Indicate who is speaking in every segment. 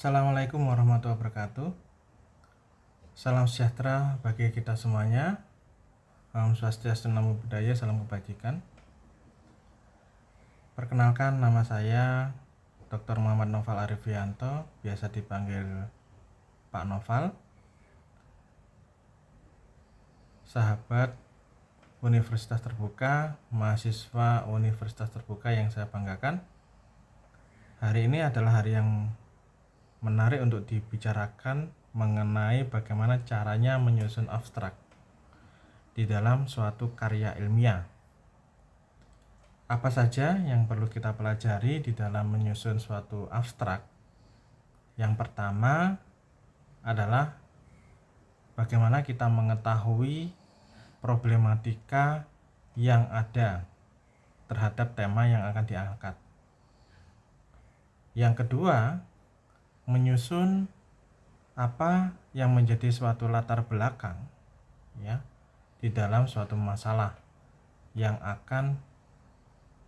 Speaker 1: Assalamualaikum warahmatullahi wabarakatuh. Salam sejahtera bagi kita semuanya. Om Swastiastu, Namo Buddhaya, salam kebajikan. Perkenalkan, nama saya Dr. Muhammad Noval Arifianto, biasa dipanggil Pak Noval. Sahabat Universitas Terbuka, mahasiswa Universitas Terbuka yang saya banggakan. Hari ini adalah hari yang menarik untuk dibicarakan mengenai bagaimana caranya menyusun abstrak di dalam suatu karya ilmiah. Apa saja yang perlu kita pelajari di dalam menyusun suatu abstrak? Yang pertama adalah bagaimana kita mengetahui problematika yang ada terhadap tema yang akan diangkat. Yang kedua, menyusun apa yang menjadi suatu latar belakang ya di dalam suatu masalah yang akan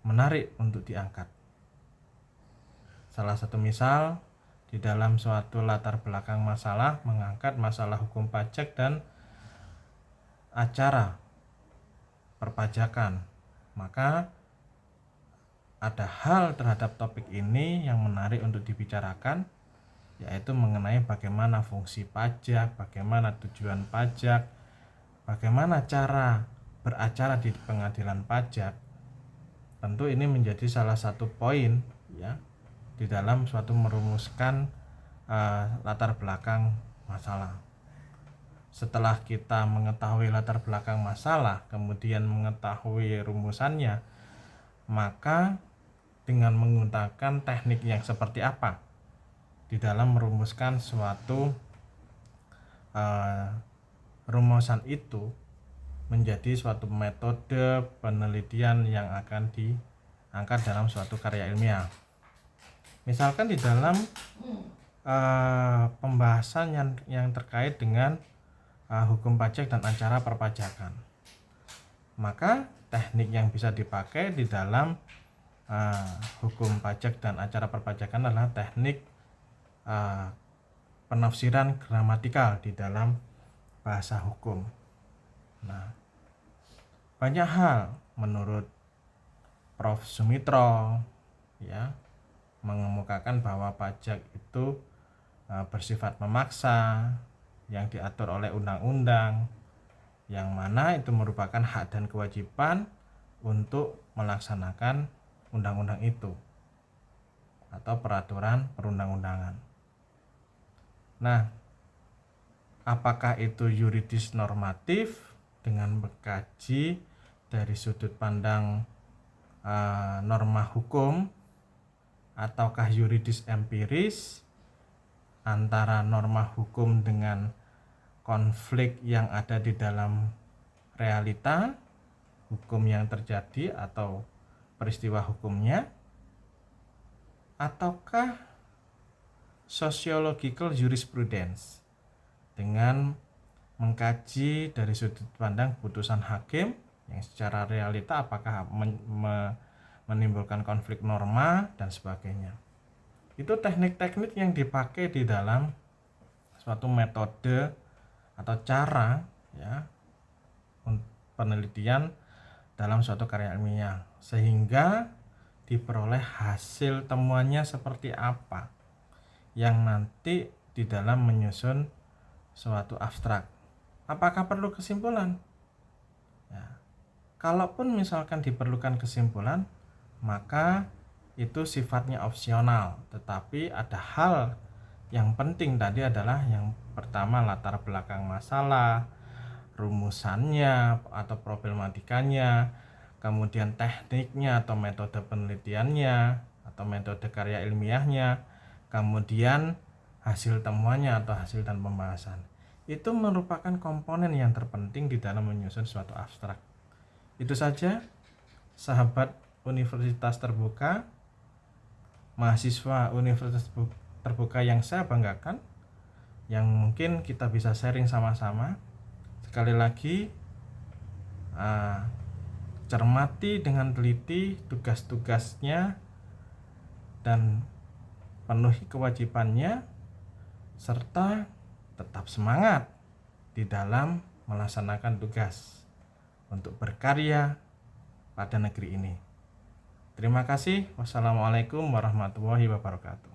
Speaker 1: menarik untuk diangkat. Salah satu misal di dalam suatu latar belakang masalah mengangkat masalah hukum pajak dan acara perpajakan, maka ada hal terhadap topik ini yang menarik untuk dibicarakan, yaitu mengenai bagaimana fungsi pajak, bagaimana tujuan pajak, bagaimana cara beracara di pengadilan pajak. Tentu ini menjadi salah satu poin ya di dalam suatu merumuskan latar belakang masalah. Setelah kita mengetahui latar belakang masalah, kemudian mengetahui rumusannya, maka dengan menggunakan teknik yang seperti apa di dalam merumuskan suatu rumusan itu menjadi suatu metode penelitian yang akan diangkat dalam suatu karya ilmiah. Misalkan di dalam pembahasan yang terkait dengan hukum pajak dan acara perpajakan, maka teknik yang bisa dipakai di dalam hukum pajak dan acara perpajakan adalah teknik penafsiran gramatikal di dalam bahasa hukum. Nah, banyak hal menurut Prof. Sumitro ya mengemukakan bahwa pajak itu bersifat memaksa yang diatur oleh undang-undang, yang mana itu merupakan hak dan kewajiban untuk melaksanakan undang-undang itu atau peraturan perundang-undangan. Nah, apakah itu yuridis normatif dengan mengkaji dari sudut pandang norma hukum, ataukah yuridis empiris antara norma hukum dengan konflik yang ada di dalam realita hukum yang terjadi atau peristiwa hukumnya, ataukah sociological jurisprudence dengan mengkaji dari sudut pandang putusan hakim yang secara realita apakah menimbulkan konflik norma dan sebagainya. Itu teknik-teknik yang dipakai di dalam suatu metode atau cara ya penelitian dalam suatu karya ilmiah, sehingga diperoleh hasil temuannya seperti apa yang nanti di dalam menyusun suatu abstrak. Apakah perlu kesimpulan? Ya, kalaupun misalkan diperlukan kesimpulan, maka itu sifatnya opsional, tetapi ada hal yang penting tadi adalah yang pertama latar belakang masalah, rumusannya atau problematikanya, kemudian tekniknya atau metode penelitiannya atau metode karya ilmiahnya, kemudian hasil temuannya atau hasil dan pembahasan. Itu merupakan komponen yang terpenting di dalam menyusun suatu abstrak. Itu saja sahabat Universitas Terbuka, mahasiswa Universitas Terbuka yang saya banggakan, yang mungkin kita bisa sharing sama-sama. Sekali lagi, cermati dengan teliti tugas-tugasnya dan penuhi kewajibannya serta tetap semangat di dalam melaksanakan tugas untuk berkarya pada negeri ini. Terima kasih. Wassalamualaikum warahmatullahi wabarakatuh.